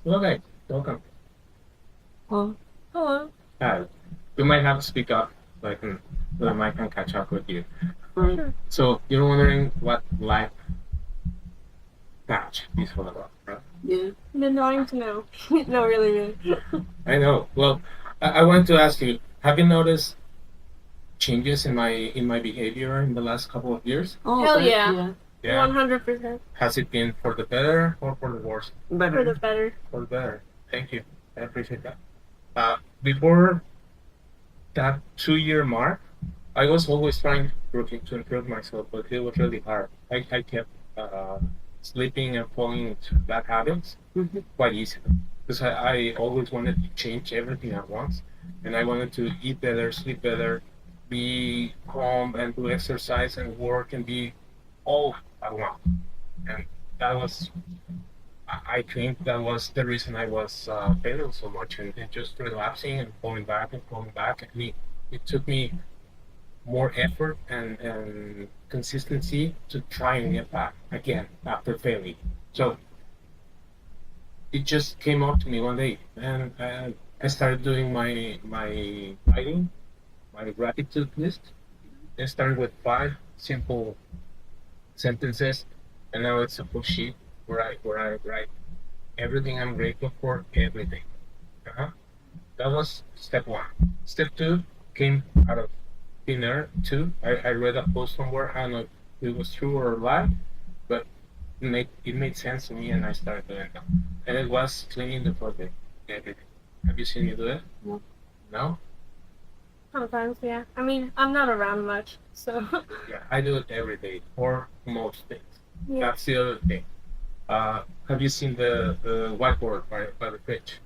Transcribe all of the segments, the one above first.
Okay, welcome. Well, hello. Hi. We might have to speak up so the mic can catch up with you. Sure. So you're wondering what life patch is all about, right? Yeah. Been wanting to know. No, really. I know. Well, I wanted to ask you, have you noticed changes in my behavior in the last couple of years? Oh, Hell that- yeah. Yeah. 100%. Has it been for the better or for the worse? For Better. the better. For the better. Thank you. I appreciate that. Before that 2 year mark, I was always trying to improve myself, but it was really hard. I kept sleeping and falling into bad habits Mhm. quite easily because I always wanted to change everything at once, and I wanted to eat better, sleep better, be calm, and do exercise and work and be all at once. And that was, I think that was the reason I was failing so much and just relapsing and falling back and falling back. And it took me more effort and consistency to try and get back again after failing. So it just came up to me one day, and I started doing my writing, my gratitude list. I started with 5 simple sentences, and now it's a full sheet where I write everything I'm grateful for every day. Uh-huh. That was step one. Step two came out of thin air too. I read a post somewhere. I don't know if it was true or lie, but it made sense to me, and I started doing it. And it was cleaning the toilet every day. Have you seen me do it? No. No? Sometimes, yeah. I mean, I'm not around much, so. Yeah, I do it every day for most things. Yeah. That's the other thing. Have you seen the whiteboard by the fridge?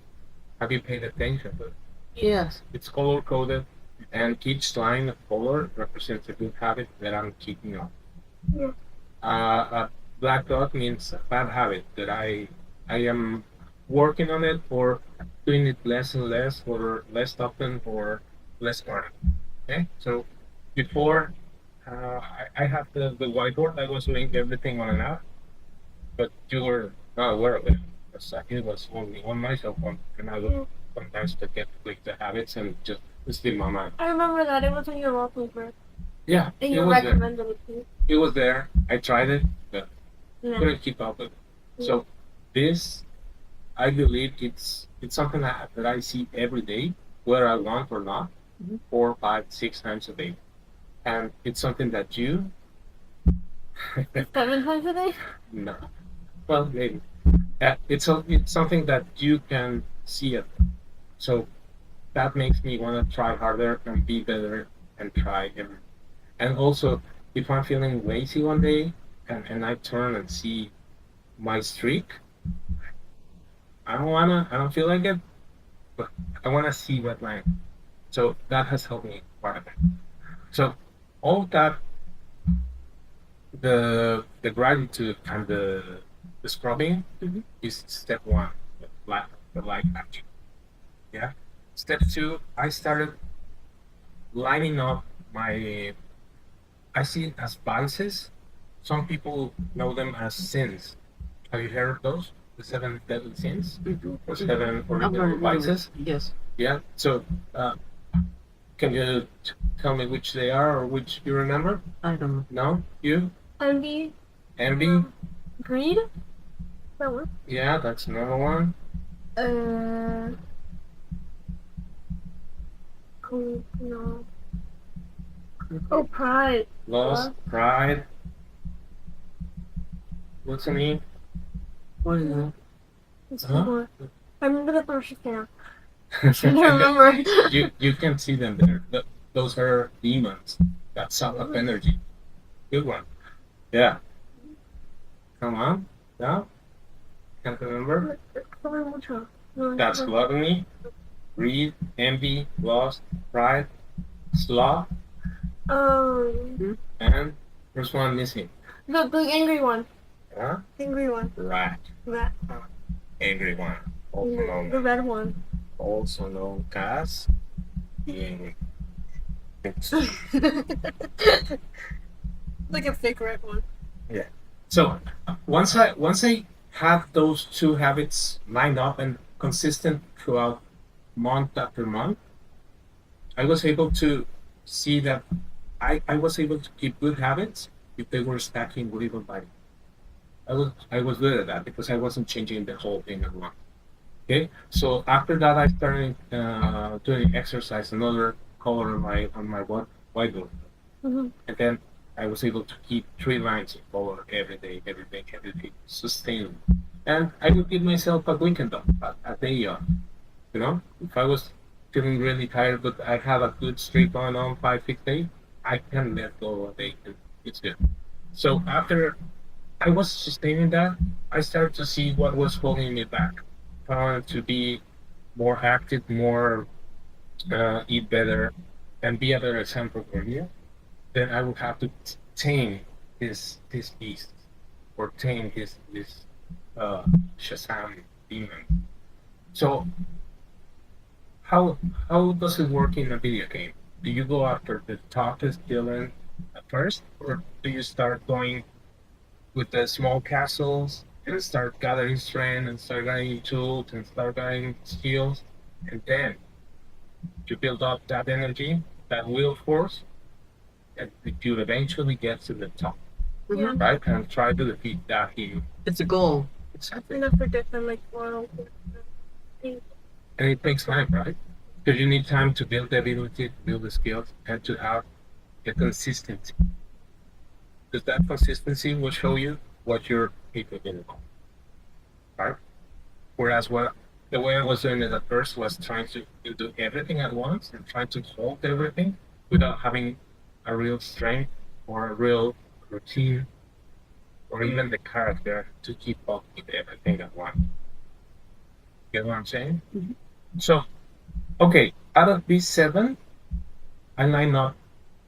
Have you paid attention to it? Yes. It's color coded, and each line of color represents a good habit that I'm keeping up. Yeah. A black dot means a bad habit that I am working on it, or doing it less and less, or less often, or less often. Okay, so before I have the whiteboard, I was doing everything on an app, but you were not aware of it. Because it was only on my cell phone, and I would sometimes forget to click the habits and just sleep my mind. I remember that. It was on your wallpaper. Yeah, And it you was there. recommended it to me. It was there. I tried it, but Yeah. couldn't keep up with it. So this, I believe it's something that I see every day, whether I want or not, Mhm. 4, 5, 6 times a day, and it's something that you 7 times a day? no, well maybe it's something that you can see it. So that makes me want to try harder and be better and try every. And also, if I'm feeling lazy one day and I turn and see my streak, I don't feel like it, but I wanna see that line. So that has helped me quite a bit. So all that, the gratitude and the scrubbing Mhm. is step one, the life patch. Yeah. Step two, I started lining up my. I see it as vices. Some people know them as sins. Have you heard of those? The 7 deadly sins, Mhm. or 7 I've original heard of it. vices. Yes. Yeah. So, can you tell me which they are or which you remember? I don't know. No, you Envy. envy. Greed? That one. Yeah, that's another one. No. Oh, pride. Lust, pride. What's the name? What is that? It's Huh? more. I remember the first now. I don't remember. you can see them there. Those are demons that suck up energy. Good one. Yeah. Come on. No? Can't remember? That's gluttony, greed, envy, lust, pride, sloth, and there's one missing. The angry one. Huh? Angry one. Right. That. Angry one. Also The red one. known as the angry. Like a fake red one. So once I had those two habits lined up and consistent throughout month after month, I was able to see that I was able to keep good habits if they were stacking little by little. I was good at that because I wasn't changing the whole thing at once. Okay, so after that I started doing exercise, another color on my whiteboard, Mhm. and then I was able to keep 3 lines of color every day, sustainable. And I would give myself a weekend off, a day off. You know, if I was feeling really tired, but I have a good streak going on 5, 6 days, I can let go a day, and it's good. So after I was sustaining that, I started to see what was holding me back. I wanted to be more active, more eat better, and be a better example for you. Then I would have to tame this beast, or tame this uh, Shazam demon. So how how does it work in a video game? Do you go after the toughest villain at first, or do you start going with the small castles and start gathering strength and start gathering tools and start gathering skills, and then you build up that energy, that will force, and you eventually get to the top, Yeah. right? And try to defeat that hero. It's a goal. Exactly. Enough for different like world. And it takes time, right? Because you need time to build the ability, to build the skills, and to have the consistency. Because that consistency will show you what you're capable of, right? Whereas the way I was doing it at first was trying to do everything at once and trying to hold everything without having a real strength or a real routine or even the character to keep up with everything at once. Get what I'm saying? Mhm. So, okay, out of these 7, I line up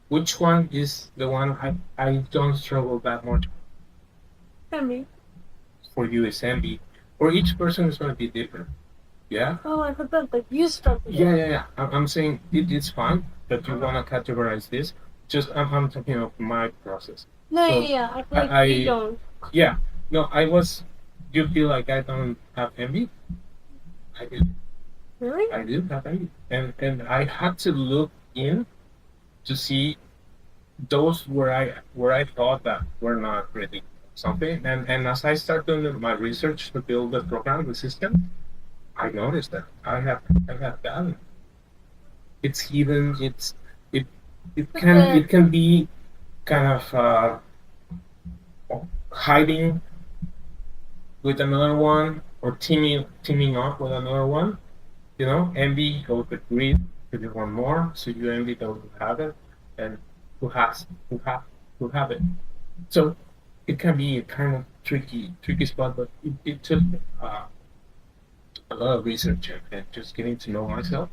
which one is the one I don't struggle that much. Family. For you is envy. For each person is going to be different. Yeah? Oh, I forgot that you struggle. Yeah. I'm saying it's fine that you want to categorize this. Just I'm talking of my process. No, So, yeah. I feel like I- you don't. Yeah. No, you feel like I don't have envy? I do. Really? I do have envy. And I had to look in to see those where I thought that were not really something. And as I started doing my research to build the program, the system, I noticed that I have talent. It's hidden. It it can be kind of hiding with another one or teaming up with another one. You know, envy goes with greed to do one more. So you envy those who have it and who have it. So it can be a kind of tricky spot, but it took a lot of research and just getting to know myself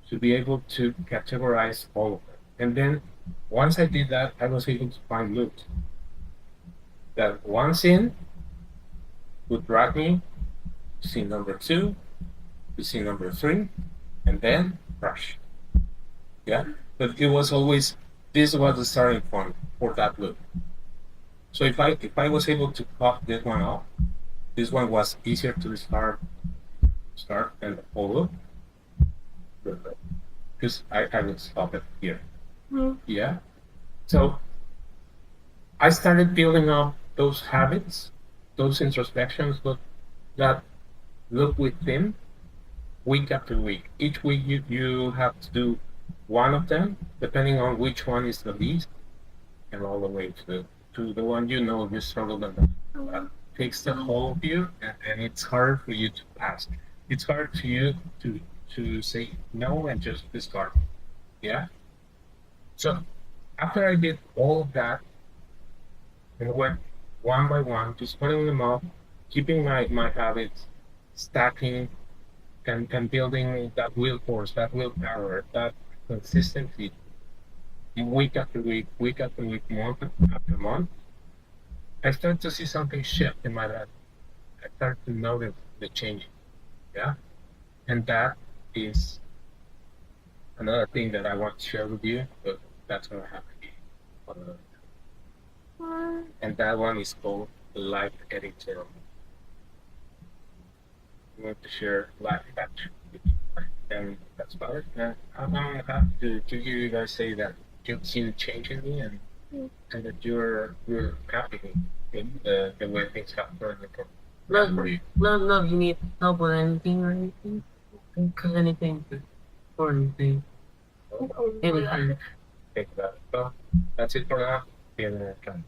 to be able to categorize all of it. And then once I did that, I was able to find loops that one scene would drag me to scene number 2, to scene number 3, and then rush. Yeah, but it was always this was the starting point for that loop. So if I was able to cut this one off, this one was easier to start and follow. Because I would stop it here. Mm. Yeah. So I started building up those habits, those introspections, but that look within week after week. Each week you have to do one of them, depending on which one is the least, and all the way to the one you struggle the most. That takes the whole of you, and it's hard for you to pass. It's hard for you to say no and just discard. Yeah. So after I did all of that, and went one by one, just putting them up, keeping my habits, stacking, and building that will force, that willpower, that consistency, week after week, month after month, I started to see something shift in my life. I started to notice the change. Yeah. And that is another thing that I want to share with you, but that's going to have to be another. And that one is called life editor. wanted to share LifePatch, and that's about it. I'm happy to hear you guys say that you've seen a change in me, and that you're happy with the way things have turned Love, for you. love, you need help with anything or anything? Because anything or anything. Anything. Think about it. Well, that's it for now. See you next time.